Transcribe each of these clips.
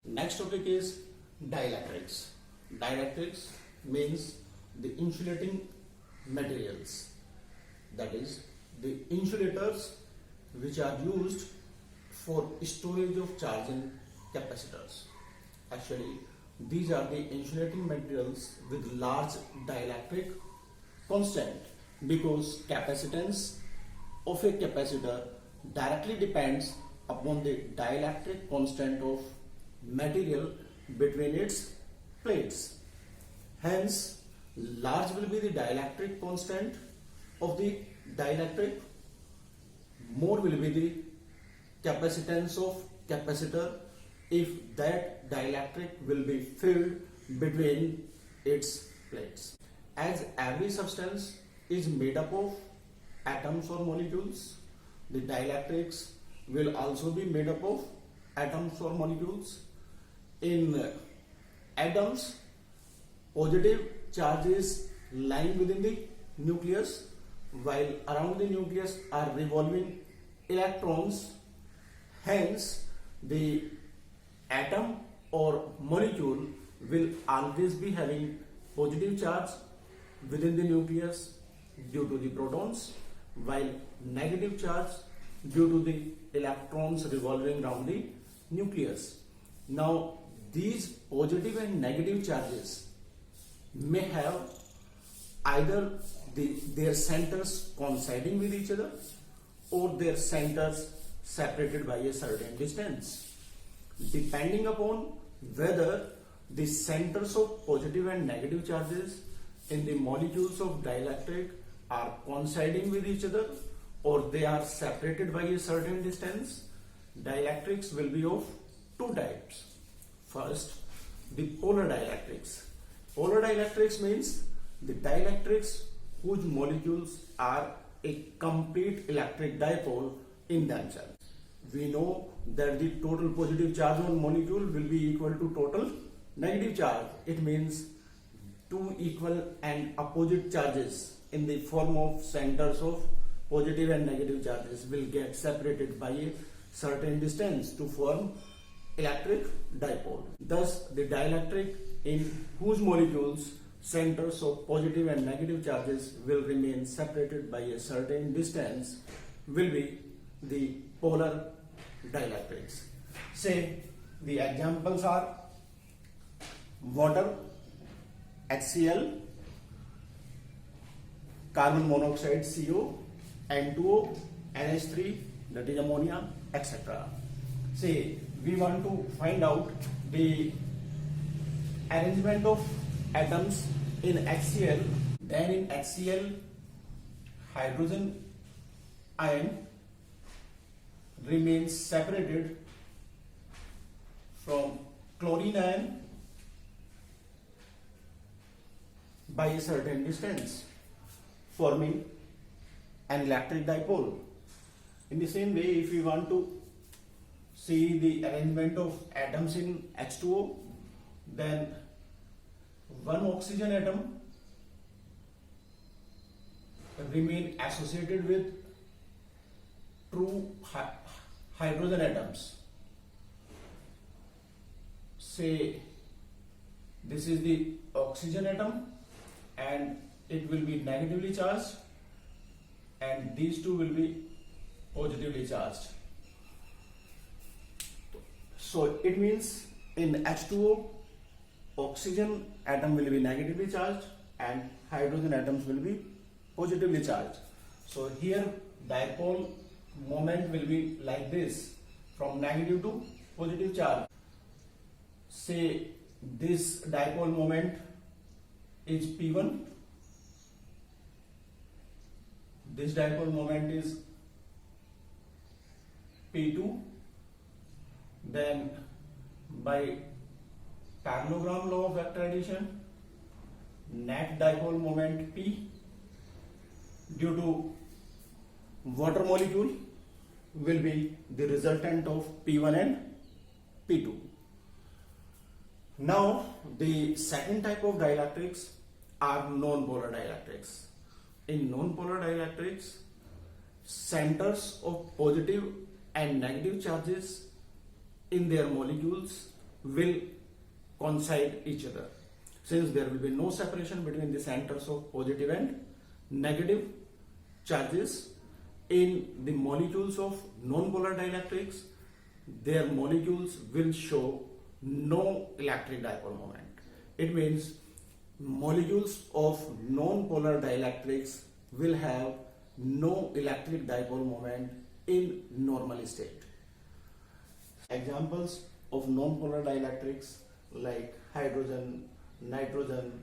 Next topic is dielectrics. Dielectrics means the insulating materials, that is the insulators which are used for storage of charge in capacitors. Actually, these are the insulating materials with large dielectric constant, because capacitance of a capacitor directly depends upon the dielectric constant of material between its plates. Hence, large will be the dielectric constant of the dielectric, more will be the capacitance of capacitor if that dielectric will be filled between its plates. As every substance is made up of atoms or molecules, the dielectrics will also be made up of atoms or molecules. In atoms, positive charge is lying within the nucleus, while around the nucleus are revolving electrons. Hence, the atom or molecule will always be having positive charge within the nucleus due to the protons, while negative charge due to the electrons revolving around the nucleus. Now, these positive and negative charges may have either their centers coinciding with each other or their centers separated by a certain distance. Depending upon whether the centers of positive and negative charges in the molecules of dielectric are coinciding with each other or they are separated by a certain distance, dielectrics will be of two types. First, the polar dielectrics. Polar dielectrics means the dielectrics whose molecules are a complete electric dipole in themselves. We know that the total positive charge on molecule will be equal to total negative charge. It means two equal and opposite charges in the form of centers of positive and negative charges will get separated by a certain distance to form electric dipole. Thus, the dielectric in whose molecules centers of positive and negative charges will remain separated by a certain distance will be the polar dielectrics. Say the examples are water, HCl, carbon monoxide CO, N2O, NH3, that is ammonia, etc. Say we want to find out the arrangement of atoms in HCl, then in HCl hydrogen ion remains separated from chlorine ion by a certain distance, forming an electric dipole. In the same way, if we want to see the arrangement of atoms in H2O, then one oxygen atom remain associated with two hydrogen atoms. Say this is the oxygen atom and it will be negatively charged and these two will be positively charged. So it means in H2O, oxygen atom will be negatively charged and hydrogen atoms will be positively charged. So here dipole moment will be like this, from negative to positive charge. Say this dipole moment is P1, this dipole moment is P2, then by parallelogram law of vector addition, net dipole moment P due to water molecule will be the resultant of P1 and P2. Now, the second type of dielectrics are non-polar dielectrics. In non-polar dielectrics, centers of positive and negative charges in their molecules will coincide each other, since there will be no separation between the centers of positive and negative charges. In the molecules of non-polar dielectrics, their molecules will show no electric dipole moment. It means molecules of non-polar dielectrics will have no electric dipole moment in normal state. Examples of non-polar dielectrics like hydrogen, nitrogen,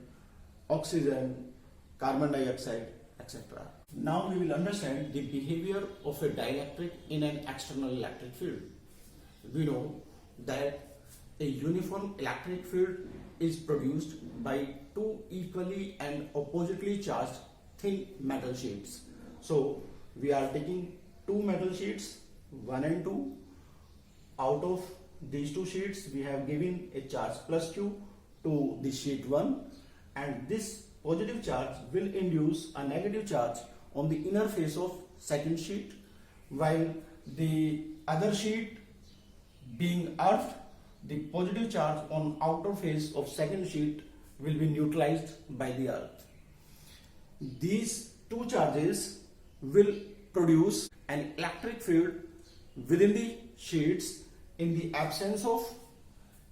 oxygen, carbon dioxide, etc. Now we will understand the behavior of a dielectric in an external electric field. We know that a uniform electric field is produced by two equally and oppositely charged thin metal sheets. So we are taking two metal sheets, 1 and 2. Out of these two sheets we have given a charge plus Q to the sheet 1, and this positive charge will induce a negative charge on the inner face of second sheet, while the other sheet being earthed, the positive charge on outer face of second sheet will be neutralized by the earth. These two charges will produce an electric field within the sheets in the absence of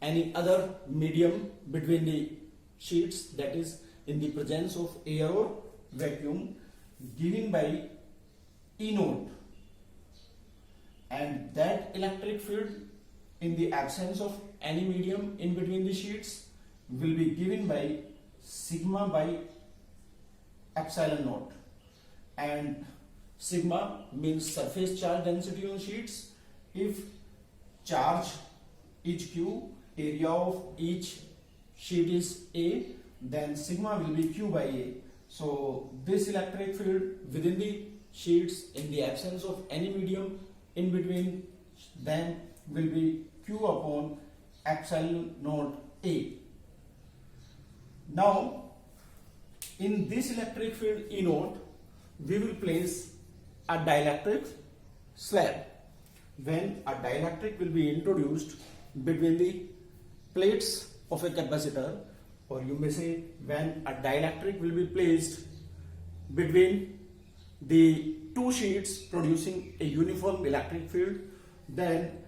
any other medium between the sheets, that is in the presence of air or vacuum, given by E naught, and that electric field in the absence of any medium in between the sheets will be given by sigma by epsilon naught, and sigma means surface charge density on sheets. If charge is Q, area of each sheet is A, then sigma will be Q by A. So this electric field within the sheets in the absence of any medium in between them will be Q upon epsilon naught A. Now in this electric field E naught we will place a dielectric slab. When a dielectric will be introduced between the plates of a capacitor, or you may say when a dielectric will be placed between the two sheets producing a uniform electric field, then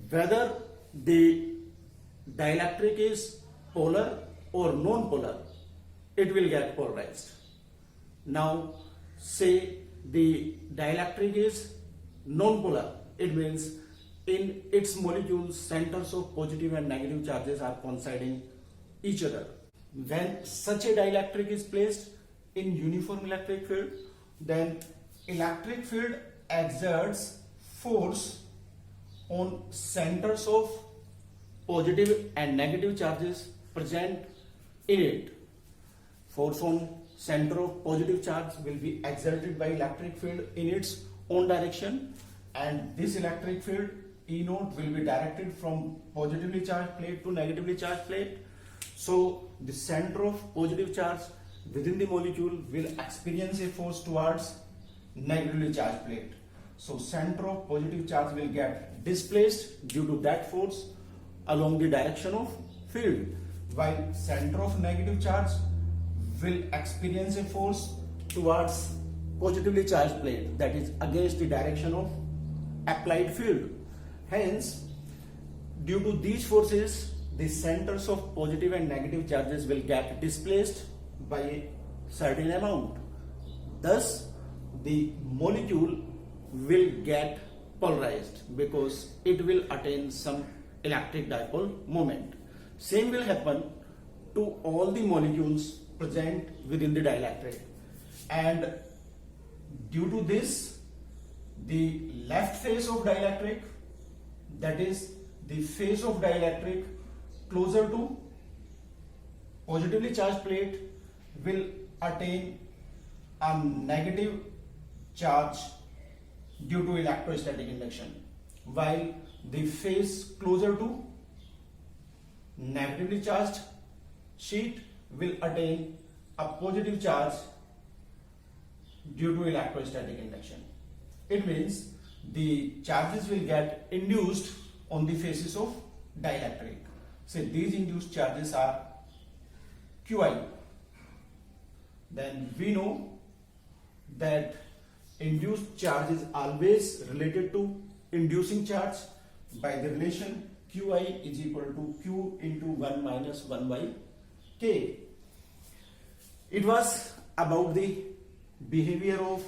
whether the dielectric is polar or non-polar, it will get polarized. Now say the dielectric is non-polar, it means in its molecules centers of positive and negative charges are coinciding each other. When such a dielectric is placed in uniform electric field, then electric field exerts force on centers of positive and negative charges present in it. Force on center of positive charge will be exerted by electric field in its own direction, and this electric field E naught will be directed from positively charged plate to negatively charged plate. So the center of positive charge within the molecule will experience a force towards negatively charged plate. So center of positive charge will get displaced due to that force along the direction of field, while center of negative charge will experience a force towards positively charged plate, that is against the direction of applied field. Hence, due to these forces, the centers of positive and negative charges will get displaced by a certain amount. Thus, the molecule will get polarized because it will attain some electric dipole moment. Same will happen to all the molecules present within the dielectric, and due to this, the left face of dielectric, that is the face of dielectric closer to positively charged plate, will attain a negative charge due to electrostatic induction, while the face closer to negatively charged sheet will attain a positive charge due to electrostatic induction. It means the charges will get induced on the faces of dielectric. say these induced charges are Qi, then we know that induced charge is always related to inducing charge by the relation Qi is equal to Q into 1 minus 1 by K. It was about the behavior of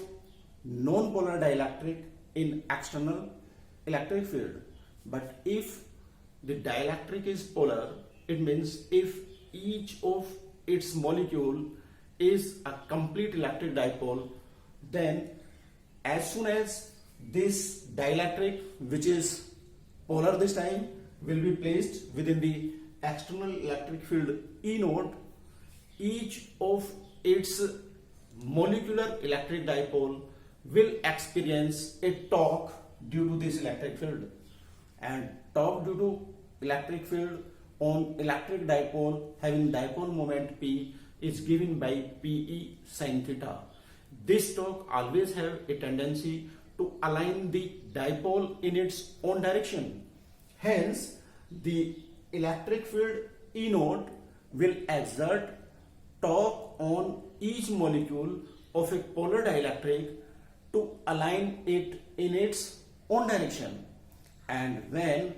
non-polar dielectric in external electric field. But if the dielectric is polar, it means if each of its molecule is a complete electric dipole, then as soon as this dielectric, which is polar this time, will be placed within the external electric field E naught, each of its molecular electric dipole will experience a torque due to this electric field, and torque due to electric field on electric dipole having dipole moment P is given by Pe sin theta. This torque always have a tendency to align the dipole in its own direction. Hence, the electric field E naught will exert torque on each molecule of a polar dielectric to align it in its own direction. And when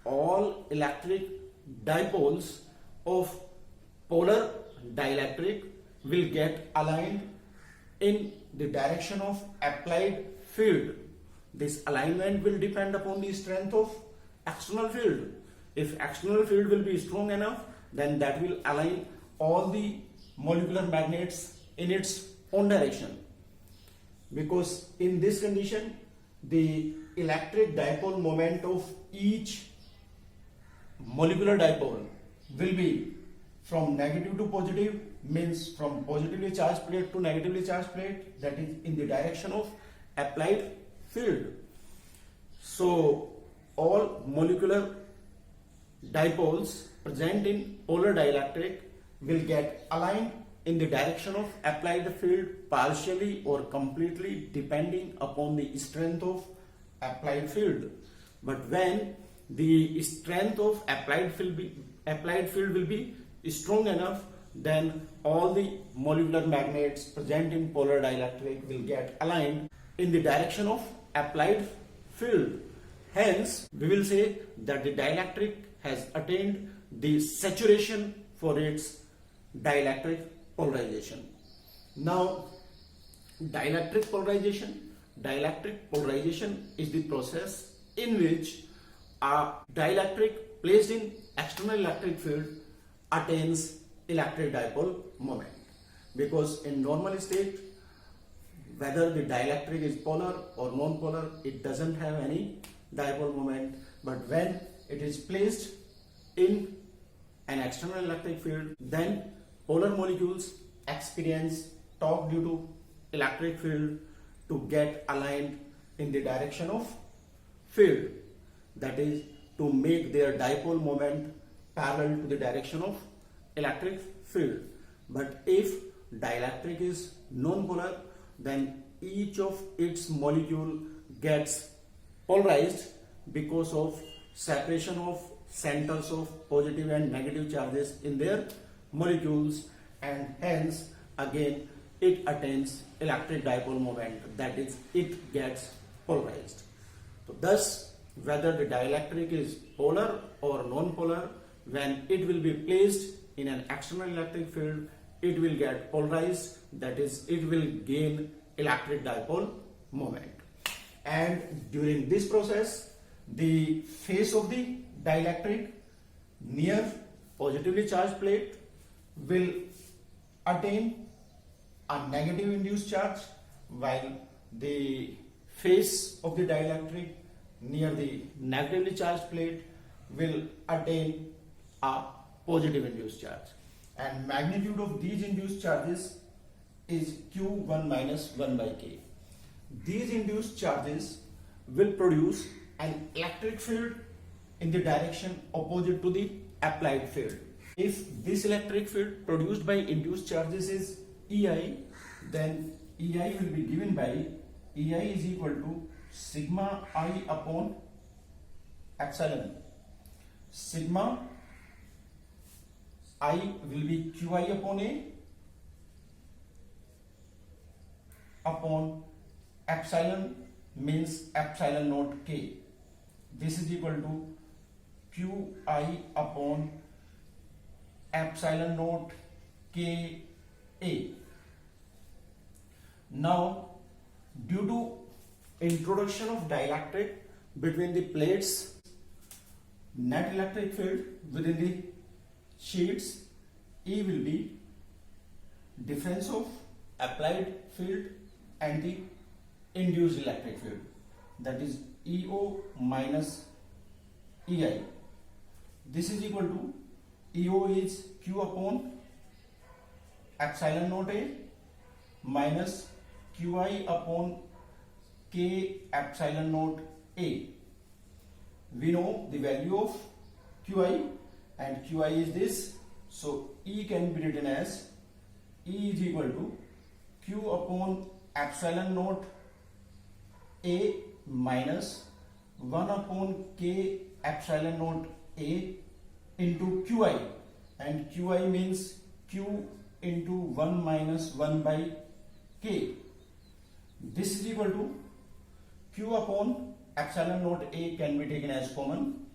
all electric dipoles of polar dielectric will get aligned in the direction of applied field, this alignment will depend upon the strength of external field. If external field will be strong enough, then that will align all the molecular magnets in its own direction. Because in this condition, the electric dipole moment of each molecular dipole will be from negative to positive, means from positively charged plate to negatively charged plate, that is in the direction of applied field. So all molecular dipoles present in polar dielectric will get aligned in the direction of applied field partially or completely depending upon the strength of applied field. But when the strength of applied field will be strong enough, then all the molecular magnets present in polar dielectric will get aligned in the direction of applied field. Hence, we will say that the dielectric has attained the saturation for its dielectric polarization. Now, dielectric polarization is the process in which a dielectric placed in external electric field attains electric dipole moment. Because in normal state, whether the dielectric is polar or non-polar, it doesn't have any dipole moment. But when it is placed in an external electric field, then polar molecules experience torque due to electric field to get aligned in the direction of field, that is to make their dipole moment parallel to the direction of electric field. But if dielectric is non-polar, then each of its molecule gets polarized because of separation of centers of positive and negative charges in their molecules, and hence again it attains electric dipole moment, that is it gets polarized. So thus, whether the dielectric is polar or non-polar, when it will be placed in an external electric field, it will get polarized, that is it will gain electric dipole moment. And during this process, the face of the dielectric near positively charged plate will attain a negative induced charge, while the face of the dielectric near the negatively charged plate will attain a positive induced charge. And magnitude of these induced charges is Q1 minus 1 by K. These induced charges will produce an electric field in the direction opposite to the applied field. If this electric field produced by induced charges is EI, then EI will be given by EI is equal to sigma I upon epsilon. Sigma I will be Qi upon A upon epsilon means epsilon naught K. This is equal to Qi upon epsilon naught K A. Now, due to introduction of dielectric between the plates, net electric field within the sheets E will be difference of applied field and the induced electric field, that is EO minus EI. This is equal to EO is Q upon epsilon naught A minus Qi upon K epsilon naught A. We know the value of Qi, and Qi is this, so E can be written as E is equal to Q upon epsilon naught A minus 1 upon K epsilon naught A into Qi, and Qi means Q into 1 minus 1 by K. This is equal to Q upon epsilon naught A can be taken as common,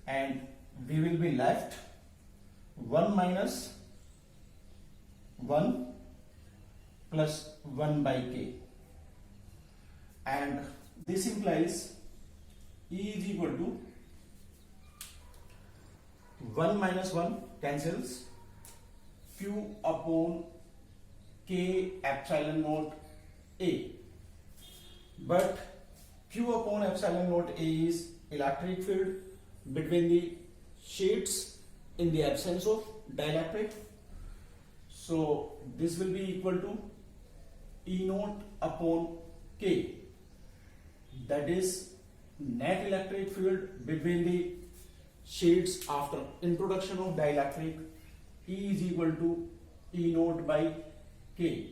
and we will be left 1 minus 1 plus 1 by K, and this implies E is equal to 1 minus 1 cancels, Q upon K epsilon naught A, but Q upon epsilon naught A is electric field between the sheets in the absence of dielectric, so this will be equal to E naught upon K, that is net electric field between the sheets after introduction of dielectric. E is equal to E naught by K.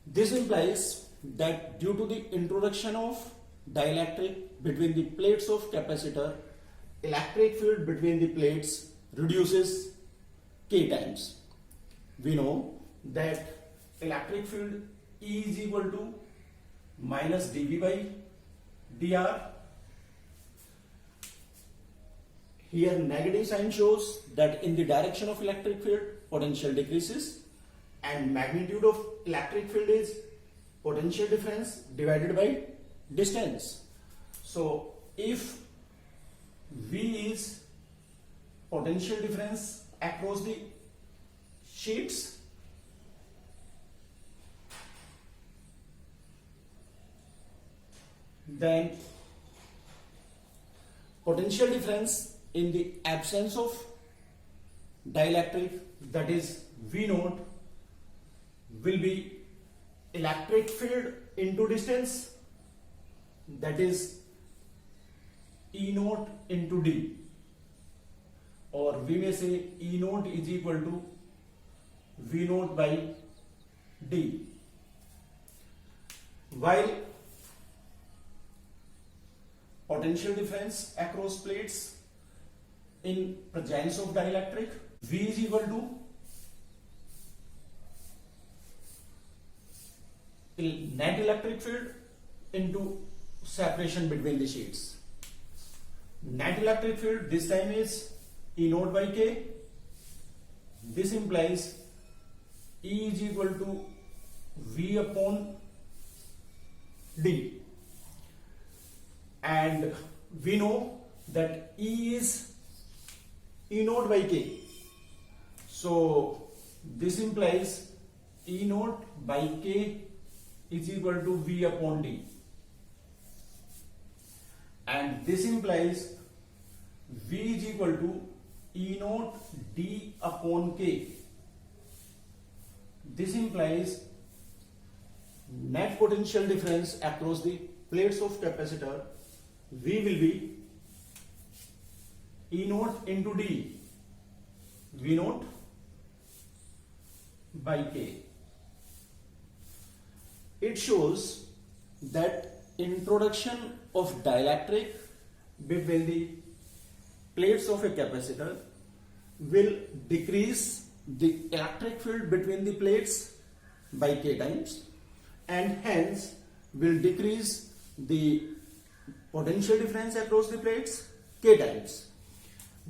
This implies that due to the introduction of dielectric between the plates of capacitor, electric field between the plates reduces K times. We know that electric field E is equal to minus dV by dr. Here negative sign shows that in the direction of electric field potential decreases, and magnitude of electric field is potential difference divided by distance. So if V is potential difference across the sheets, then potential difference in the absence of dielectric, that is V naught, will be electric field into distance, that is E naught into D, or we may say E naught is equal to V naught by D. While potential difference across plates in presence of dielectric, V is equal to net electric field into separation between the sheets. Net electric field this time is E naught by K. This implies E is equal to V upon D, and we know that E is E naught by K, so this implies E naught by K is equal to V upon D, and this implies V is equal to E naught D upon K. This implies net potential difference across the plates of capacitor, V will be E naught into D, V naught by K. It shows that introduction of dielectric between the plates of a capacitor will decrease the electric field between the plates by k times, and hence will decrease the potential difference across the plates k times.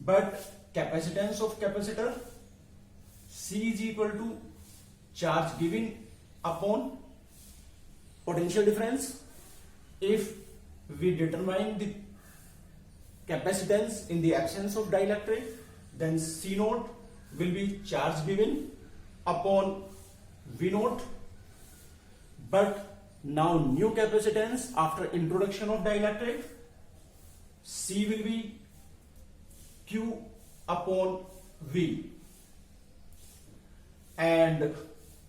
But capacitance of capacitor, C is equal to charge given upon potential difference. If we determine the capacitance in the absence of dielectric, then C naught will be charge given upon V naught. But now new capacitance after introduction of dielectric, C will be Q upon V, and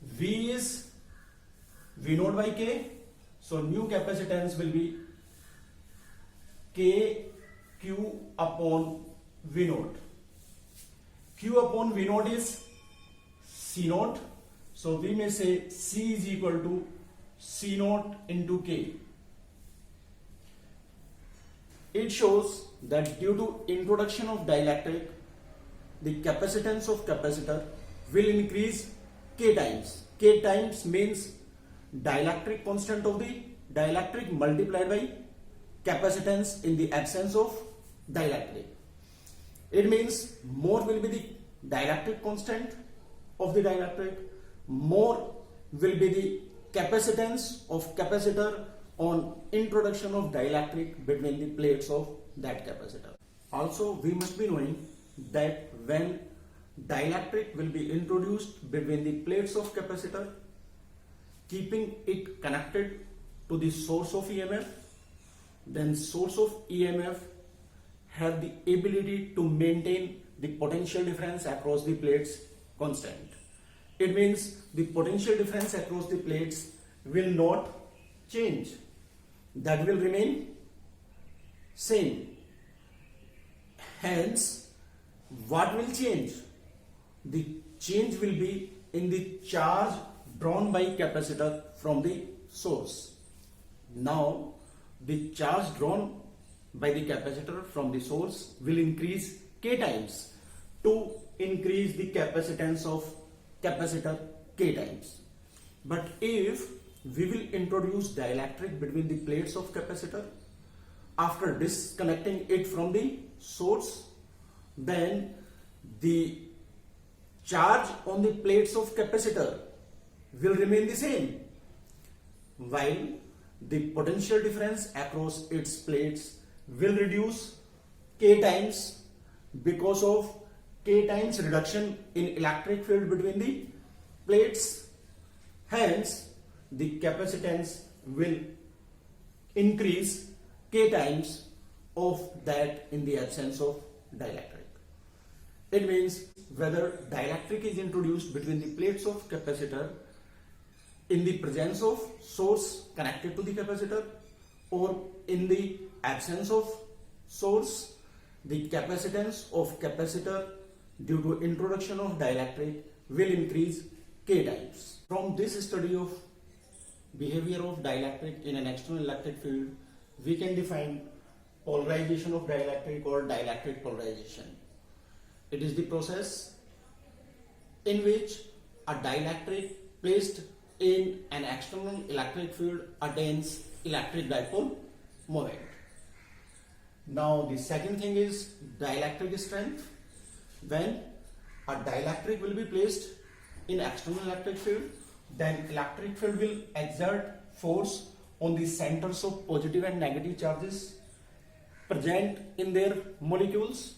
V is V naught by K, so new capacitance will be K Q upon V naught. Q upon V naught is C naught, so we may say C is equal to C naught into K. It shows that due to introduction of dielectric, the capacitance of capacitor will increase K times. K times means dielectric constant of the dielectric multiplied by capacitance in the absence of dielectric. It means more will be the dielectric constant of the dielectric, more will be the capacitance of capacitor on introduction of dielectric between the plates of that capacitor. Also, we must be knowing that when dielectric will be introduced between the plates of capacitor, keeping it connected to the source of EMF, then source of EMF have the ability to maintain the potential difference across the plates constant. It means the potential difference across the plates will not change, that will remain same. Hence, what will change? The change will be in the charge drawn by capacitor from the source. Now, the charge drawn by the capacitor from the source will increase k times to increase the capacitance of capacitor k times. But if we will introduce dielectric between the plates of capacitor after disconnecting it from the source, then the charge on the plates of capacitor will remain the same, while the potential difference across its plates will reduce k times because of k times reduction in electric field between the plates. Hence, the capacitance will increase k times of that in the absence of dielectric. It means whether dielectric is introduced between the plates of capacitor in the presence of source connected to the capacitor or in the absence of source, the capacitance of capacitor due to introduction of dielectric will increase k times. From this study of behavior of dielectric in an external electric field, we can define polarization of dielectric or dielectric polarization. It is the process in which a dielectric placed in an external electric field attains electric dipole moment. Now, the second thing is dielectric strength. When a dielectric will be placed in external electric field, then electric field will exert force on the centers of positive and negative charges present in their molecules,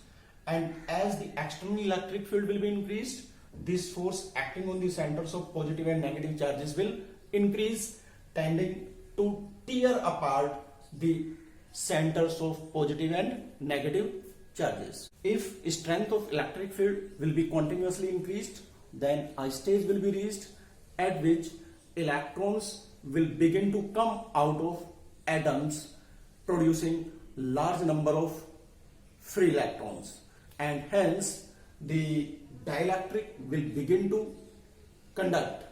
and as the external electric field will be increased, this force acting on the centers of positive and negative charges will increase, tending to tear apart the centers of positive and negative charges. If strength of electric field will be continuously increased, then a stage will be reached at which electrons will begin to come out of atoms, producing large number of free electrons, and hence the dielectric will begin to conduct.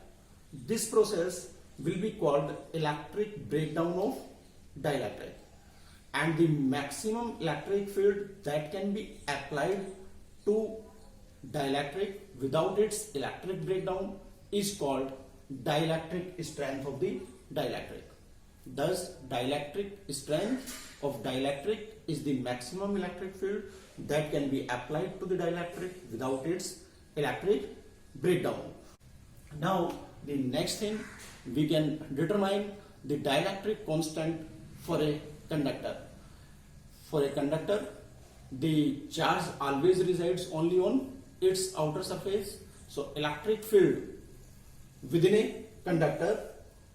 This process will be called electric breakdown of dielectric, and the maximum electric field that can be applied to dielectric without its electric breakdown is called dielectric strength of the dielectric. Thus, dielectric strength of dielectric is the maximum electric field that can be applied to the dielectric without its electric breakdown. Now, the next thing, we can determine the dielectric constant for a conductor. For a conductor, the charge always resides only on its outer surface. So, electric field within a conductor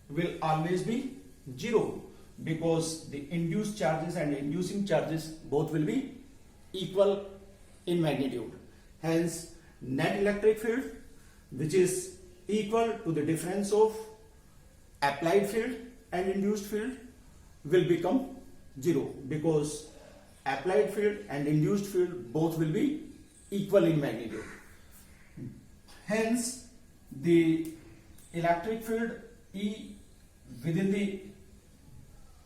will always be zero, because the induced charges and inducing charges both will be equal in magnitude. Hence, net electric field, which is equal to the difference of applied field and induced field, will become zero, because applied field and induced field both will be equal in magnitude. Hence, the electric field E within the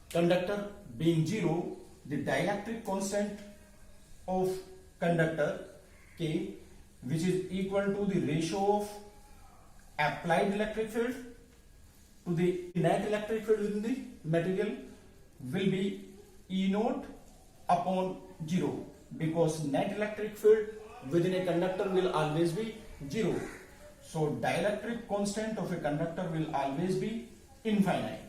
conductor being zero, the dielectric constant of conductor K, which is equal to the ratio of applied electric field to the net electric field within the material, will be E naught upon 0, because net electric field within a conductor will always be 0. So dielectric constant of a conductor will always be infinite.